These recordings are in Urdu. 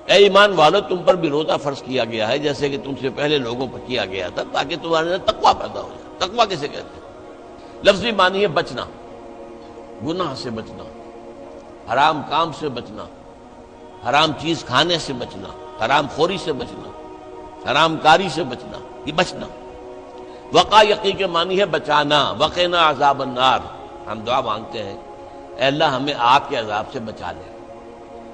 اے ایمان والو تم پر بھی روزہ فرض کیا گیا ہے جیسے کہ تم سے پہلے لوگوں پر کیا گیا تھا تاکہ تمہارے اندر تقویٰ پیدا ہو جائے۔ تقویٰ کسے کہتے ہیں؟ لفظی معنی ہے بچنا، گناہ سے بچنا، حرام کام سے بچنا، حرام چیز کھانے سے بچنا، حرام خوری سے بچنا، حرام کاری سے بچنا، یہ بچنا۔ وقا یقی کے معنی ہے بچانا، وقنا عذاب النار، ہم دعا مانگتے ہیں اے اللہ ہمیں آگ کے عذاب سے بچا لے۔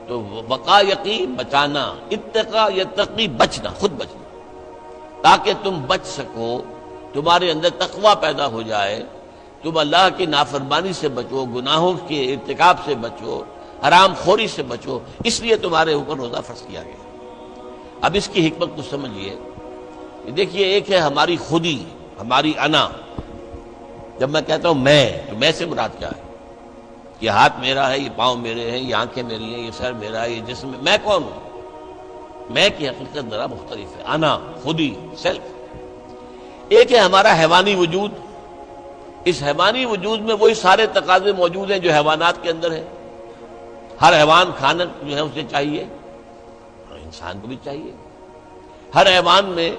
تو وقا یقی بچانا، اتقا یتقی بچنا، خود بچنا، تاکہ تم بچ سکو، تمہارے اندر تقویٰ پیدا ہو جائے، تم اللہ کی نافرمانی سے بچو، گناہوں کے ارتکاب سے بچو، حرام خوری سے بچو، اس لیے تمہارے اوپر روزہ فرض کیا گیا۔ اب اس کی حکمت کو سمجھیے۔ دیکھیے ایک ہے ہماری خودی، ہماری انا۔ جب میں کہتا ہوں میں، تو میں سے مراد کیا ہے؟ یہ ہاتھ میرا ہے، یہ پاؤں میرے ہیں، یہ آنکھیں میری ہیں، یہ سر میرا ہے، یہ جسم، میں کون ہوں؟ میں کی حقیقت ذرا مختلف ہے، انا، خودی، سیلف۔ ایک ہے ہمارا حیوانی وجود، اس حیوانی وجود میں وہی سارے تقاضے موجود ہیں جو حیوانات کے اندر ہیں۔ ہر حیوان کھانا جو ہے اسے چاہیے، اور انسان کو بھی چاہیے۔ ہر حیوان میں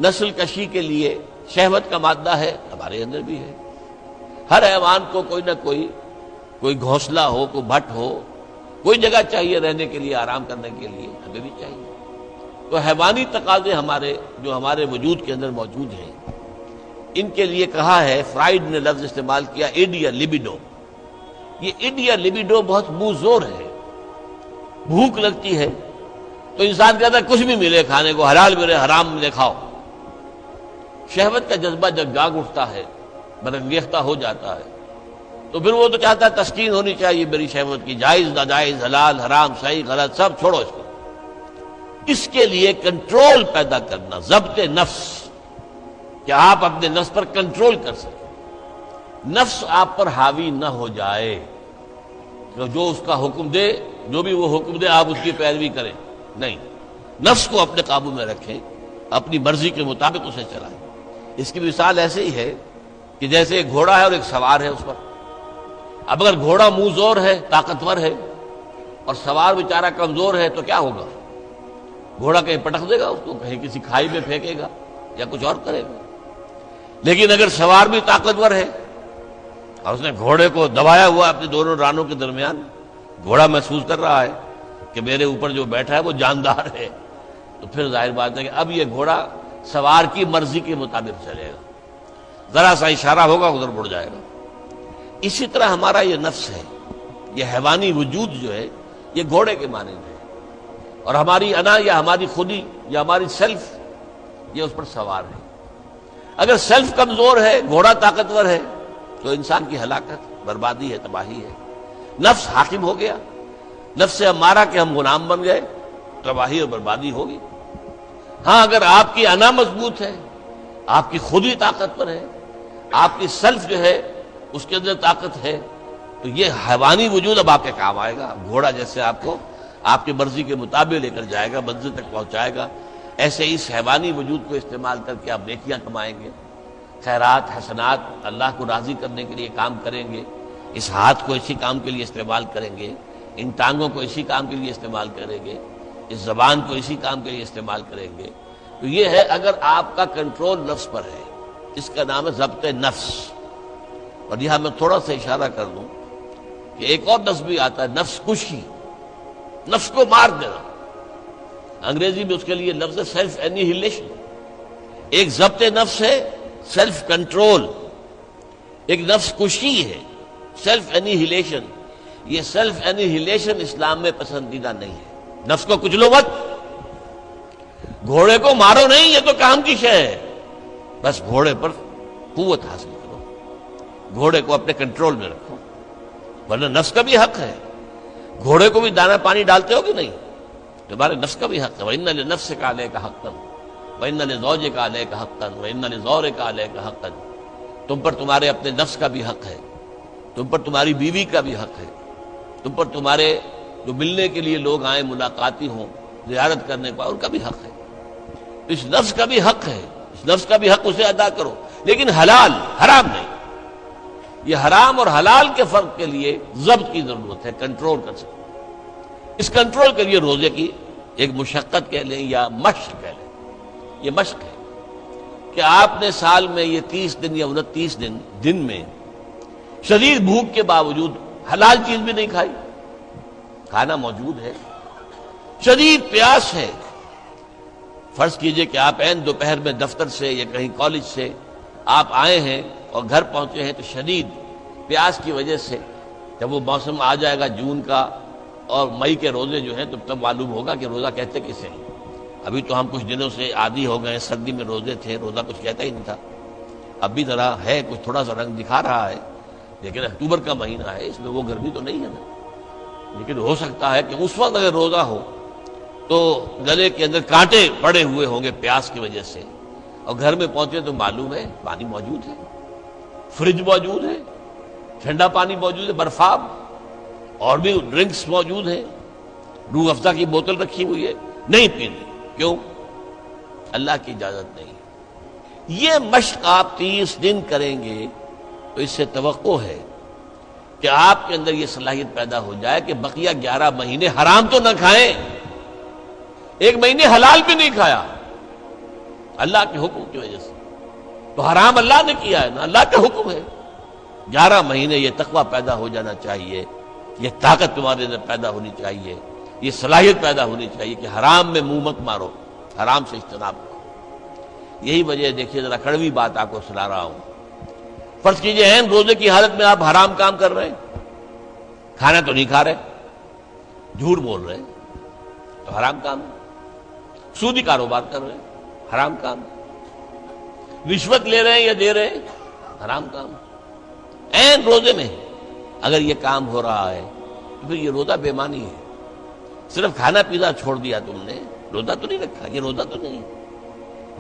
نسل کشی کے لیے شہوت کا مادہ ہے، ہمارے اندر بھی ہے۔ ہر حیوان کو کوئی نہ کوئی گھونسلہ ہو، کوئی بھٹ ہو، کوئی جگہ چاہیے رہنے کے لیے، آرام کرنے کے لیے، ہمیں بھی چاہیے۔ تو حیوانی تقاضے ہمارے وجود کے اندر موجود ہیں، ان کے لیے کہا ہے، فرائڈ نے لفظ استعمال کیا ایڈیا لبیڈو۔ یہ ایڈیا لبیڈو بہت منہ زور ہے۔ بھوک لگتی ہے تو انسان کہتا ہے کچھ بھی ملے کھانے کو، حلال ملے حرام ملے کھاؤ۔ شہوت کا جذبہ جب جاگ اٹھتا ہے، برانگیختہ ہو جاتا ہے، تو پھر وہ تو چاہتا ہے تسکین ہونی چاہیے میری شہوت کی، جائز ناجائز، حلال حرام، صحیح غلط، سب چھوڑو اس کو۔ اس کے لیے کنٹرول پیدا کرنا، ضبط نفس، کہ آپ اپنے نفس پر کنٹرول کر سکیں، نفس آپ پر حاوی نہ ہو جائے، جو اس کا حکم دے، جو بھی وہ حکم دے آپ اس کی پیروی کریں، نہیں، نفس کو اپنے قابو میں رکھیں، اپنی مرضی کے مطابق اسے چلائیں۔ اس کی مثال ایسے ہی ہے کہ جیسے ایک گھوڑا ہے اور ایک سوار ہے اس پر۔ اب اگر گھوڑا منہ زور ہے، طاقتور ہے، اور سوار بیچارہ کمزور ہے تو کیا ہوگا؟ گھوڑا کہیں پٹک دے گا اس کو، کہیں کسی کھائی میں پھینکے گا یا کچھ اور کرے گا۔ لیکن اگر سوار بھی طاقتور ہے اور اس نے گھوڑے کو دبایا ہوا اپنے دونوں رانوں کے درمیان، گھوڑا محسوس کر رہا ہے کہ میرے اوپر جو بیٹھا ہے وہ جاندار ہے، تو پھر ظاہر بات ہے کہ اب یہ گھوڑا سوار کی مرضی کے مطابق چلے گا، ذرا سا اشارہ ہوگا ادھر مڑ جائے گا۔ اسی طرح ہمارا یہ نفس ہے، یہ حیوانی وجود جو ہے، یہ گھوڑے کے مانند ہے، اور ہماری انا یا ہماری خودی یا ہماری سیلف یہ اس پر سوار ہے۔ اگر سیلف کمزور ہے، گھوڑا طاقتور ہے، تو انسان کی ہلاکت، بربادی ہے، تباہی ہے۔ نفس حاکم ہو گیا، نفس سے ہمارا کہ ہم غلام بن گئے، تباہی اور بربادی ہوگی۔ ہاں اگر آپ کی انا مضبوط ہے، آپ کی خودی طاقتور ہے، آپ کی سیلف جو ہے اس کے اندر طاقت ہے، تو یہ حیوانی وجود اب آپ کے کام آئے گا۔ گھوڑا جیسے آپ کو آپ کی مرضی کے مطابق لے کر جائے گا، منزل تک پہنچائے گا، ایسے اس حیوانی وجود کو استعمال کر کے آپ نیکیاں کمائیں گے، خیرات حسنات، اللہ کو راضی کرنے کے لیے کام کریں گے۔ اس ہاتھ کو اسی کام کے لیے استعمال کریں گے، ان ٹانگوں کو اسی کام کے لیے استعمال کریں گے، اس زبان کو اسی کام کے لیے استعمال کریں گے۔ تو یہ ہے اگر آپ کا کنٹرول نفس پر ہے، اس کا نام ہے ضبط نفس۔ اور یہاں میں تھوڑا سا اشارہ کر دوں کہ ایک اور لفظ بھی آتا ہے، نفس کشی، نفس کو مار دینا۔ انگریزی میں اس کے لیے لفظ ہے سیلف اینیہیلیشن۔ ایک ضبط نفس ہے، سیلف کنٹرول، ایک نفس کشی ہے، سیلف اینیہیلیشن۔ یہ سیلف اینیہیلیشن اسلام میں پسندیدہ نہیں ہے۔ نفس کو کچلو مت، گھوڑے کو مارو نہیں، یہ تو کام کی شے ہے، بس گھوڑے پر قوت حاصل کرو، گھوڑے کو اپنے کنٹرول میں رکھو، ورنہ نفس کا بھی حق ہے۔ گھوڑے کو بھی دانا پانی ڈالتے ہو کہ نہیں؟ تمہارے نفس کا بھی حق ہے۔ وَإِنَّ لِنَفْسِكَ عَلَيْكَ حَقًّا وَإِنَّ لِزَوْجِكَ عَلَيْكَ حَقًّا وَإِنَّ لِزَوْرِكَ عَلَيْكَ حَقًّا۔ تم پر تمہارے اپنے نفس کا بھی حق ہے، تم پر تمہاری بیوی کا بھی حق ہے، تم پر تمہارے جو ملنے کے لیے لوگ آئیں، ملاقاتی ہوں، زیارت کرنے پائے، ان کا بھی حق ہے۔ اس نفس کا بھی حق ہے، اس نفس کا بھی حق اسے ادا کرو، لیکن حلال، حرام نہیں۔ یہ حرام اور حلال کے فرق کے لیے ضبط کی ضرورت ہے، کنٹرول کر سکتے۔ اس کنٹرول کے لیے روزے کی ایک مشقت کہہ لیں یا مشق کہہ لیں، یہ مشق ہے کہ آپ نے سال میں یہ 30 دن یا 29 دن میں شدید بھوک کے باوجود حلال چیز بھی نہیں کھائی، کھانا موجود ہے، شدید پیاس ہے۔ فرض کیجئے کہ آپ عین دوپہر میں دفتر سے یا کہیں کالج سے آپ آئے ہیں اور گھر پہنچے ہیں تو شدید پیاس کی وجہ سے، جب وہ موسم آ جائے گا جون کا اور مئی کے روزے جو ہیں تو تب معلوم ہوگا کہ روزہ کہتے کسے ہیں۔ ابھی تو ہم کچھ دنوں سے عادی ہو گئے ہیں، سردی میں روزے تھے، روزہ کچھ کہتا ہی نہیں تھا، اب بھی ذرا ہے، کچھ تھوڑا سا رنگ دکھا رہا ہے، لیکن اکتوبر کا مہینہ ہے، اس میں وہ گرمی تو نہیں ہے نا۔ لیکن ہو سکتا ہے کہ اس وقت اگر روزہ ہو تو گلے کے اندر کانٹے پڑے ہوئے ہوں گے پیاس کی وجہ سے، اور گھر میں پہنچے تو معلوم ہے پانی موجود ہے، فریج موجود ہے، ٹھنڈا پانی موجود ہے، برفاب اور بھی ڈرنکس موجود ہیں، روح افزا کی بوتل رکھی ہوئی ہے، نہیں پینی۔ کیوں؟ اللہ کی اجازت نہیں۔ یہ مشق آپ 30 دن کریں گے تو اس سے توقع ہے کہ آپ کے اندر یہ صلاحیت پیدا ہو جائے کہ بقیہ 11 مہینے حرام تو نہ کھائیں، ایک مہینے حلال بھی نہیں کھایا اللہ کے حکم کی وجہ سے، تو حرام اللہ نے کیا ہے نا، اللہ کا حکم ہے۔ 11 مہینے یہ تقویٰ پیدا ہو جانا چاہیے، یہ طاقت تمہارے اندر پیدا ہونی چاہیے، یہ صلاحیت پیدا ہونی چاہیے کہ حرام میں منہ مت مارو، حرام سے اجتناب کرو۔ یہی وجہ دیکھیے، ذرا کڑوی بات آپ کو سنا رہا ہوں۔ فرض کیجئے عین روزے کی حالت میں آپ حرام کام کر رہے ہیں، کھانا تو نہیں کھا رہے، جھوٹ بول رہے ہیں تو حرام کام ہے، سودی کاروبار کر رہے ہیں، حرام کام ہے، رشوت لے رہے ہیں یا دے رہے ہیں، حرام کام ہے۔ عین روزے میں اگر یہ کام ہو رہا ہے تو پھر یہ روزہ بے معنی ہے۔ صرف کھانا پینا چھوڑ دیا تم نے، روزہ تو نہیں رکھا، یہ روزہ تو نہیں۔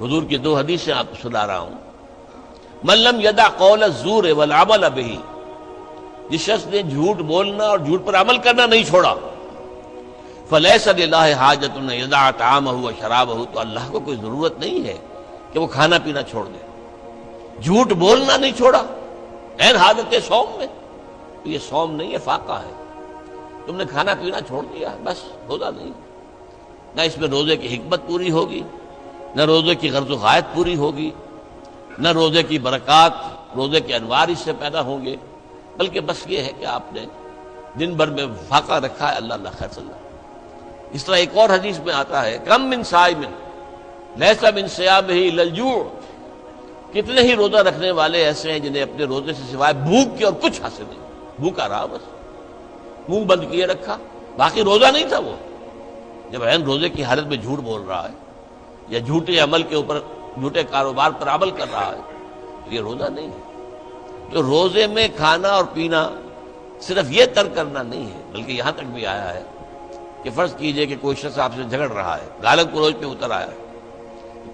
حضور کی 2 حدیثیں آپ کو سنا رہا ہوں۔ من لم یدع قول الزور والعمل بہ، جس شخص نے جھوٹ بولنا اور جھوٹ پر عمل کرنا نہیں چھوڑا، فلیس للہ حاجۃ ان یدع طعامہ وشرابہ، تو اللہ کو کوئی ضرورت نہیں ہے کہ وہ کھانا پینا چھوڑ دے۔ جھوٹ بولنا نہیں چھوڑا عین حالت صوم میں، تو یہ صوم نہیں ہے، فاقہ ہے۔ تم نے کھانا پینا چھوڑ دیا، بس روزہ نہیں۔ نہ اس میں روزے کی حکمت پوری ہوگی، نہ روزے کی غرض و غایت پوری ہوگی، نہ روزے کی برکات، روزے کے انوار اس سے پیدا ہوں گے، بلکہ بس یہ ہے کہ آپ نے دن بھر میں فاقہ رکھا ہے، اللہ اللہ خیر صلی اللہ۔ اس طرح ایک اور حدیث میں آتا ہے، کم من صائم لیس من صیامہ الا الجوع، کتنے ہی روزہ رکھنے والے ایسے ہیں جنہیں اپنے روزے سے سوائے بھوک کے اور کچھ حاصل نہیں، بھوکا رہا بس، منہ بند کیے رکھا، باقی روزہ نہیں تھا وہ۔ جب عین روزے کی حالت میں جھوٹ بول رہا ہے یا جھوٹے عمل کے اوپر، جھوٹے کاروبار پر عمل کر رہا ہے، تو یہ روزہ نہیں ہے۔ تو روزے میں کھانا اور پینا صرف یہ ترک کرنا نہیں ہے، بلکہ یہاں تک بھی آیا ہے کہ فرض کیجئے کہ کوئی شخص آپ سے جھگڑ رہا ہے، گالن کو روز پہ اتر آیا ہے،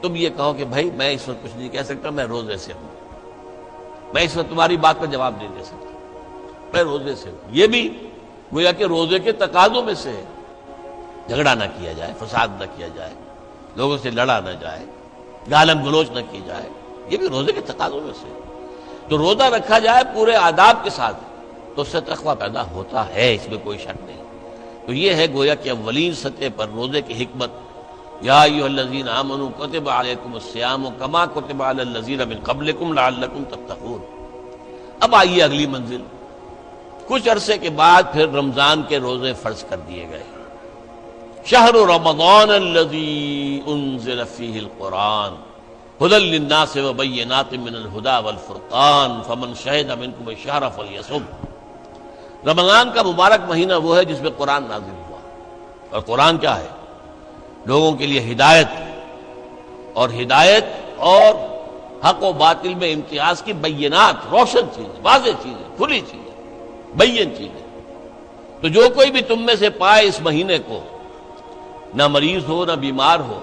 تم یہ کہو کہ بھائی میں اس وقت کچھ نہیں کہہ سکتا، میں روزے سے ہوں، میں اس وقت تمہاری بات پر جواب نہیں دے سکتا، میں روزے سے ہوں۔ یہ بھی گویا کہ روزے کے تقاضوں میں سے ہے، جھگڑا نہ کیا جائے، فساد نہ کیا جائے، لوگوں سے لڑا نہ جائے، گالم گلوچ نہ کی جائے، یہ بھی روزے کے تقاضوں میں سے ہے۔ تو روزہ رکھا جائے پورے آداب کے ساتھ تو اس سے تقویٰ پیدا ہوتا ہے، اس میں کوئی شک نہیں۔ تو یہ ہے گویا کہ اولین سطح پر روزے کی حکمت، یا ایھا الذین آمنوا کتب علیکم الصیام کما کتب علی الذین من قبلکم لعلکم تتقون۔ اب آئیے اگلی منزل، کچھ عرصے کے بعد پھر رمضان کے روزے فرض کر دیے گئے۔ شہر رمضان الذی انزل فیہ القرآن ھدی للناس وبینات من الھدی والفرقان فمن شہد منکم الشہر فلیصم۔ رمضان کا مبارک مہینہ وہ ہے جس میں قرآن نازل ہوا، اور قرآن کیا ہے؟ لوگوں کے لیے ہدایت اور حق و باطل میں امتیاز کی بینات، روشن چیزیں، واضح چیزیں، کھلی چیزیں، بین چیزیں۔ تو جو کوئی بھی تم میں سے پائے اس مہینے کو، نہ مریض ہو نہ بیمار ہو،